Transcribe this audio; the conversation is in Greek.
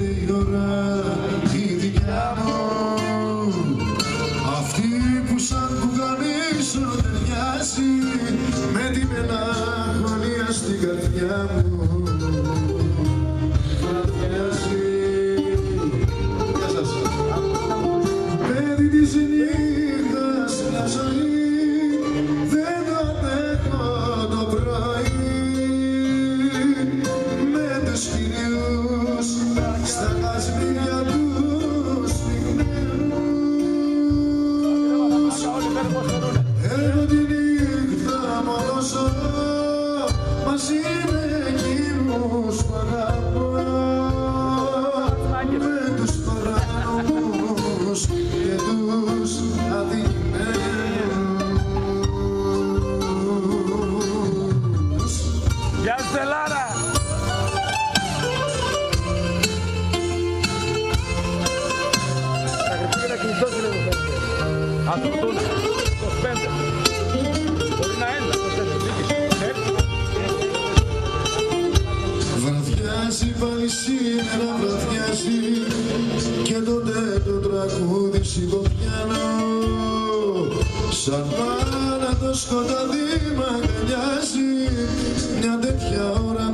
η ώρα η δικιά μου, αυτή που σαν πουγανίσω ταιριάζει με τη μελαγχολία στην καρδιά μου. Παιδί της νύχτας μια ζωή δεν το αντέχω το πρωί, με τους κυρίους στα κασμίδια τους πυγμένους. Εγώ τη νύχτα μόνο ζω μαζί με εκείνους που αγαπώ, με τους παράνομους και τους αδικημένους. Γεια σου Στελάρα! Τα Χριστούγεννα κινητός είναι εδώ πέρα. Ας το δουν, 25. Μπορεί να είναι, το θες Βραδιάζει πάλι σήμερα, βραδιάζει και τότε το τραγούδι σιγοπιάνω, σαν πάνω το σκοτάδι μ' αγκαλιάζει μια τέτοια ώρα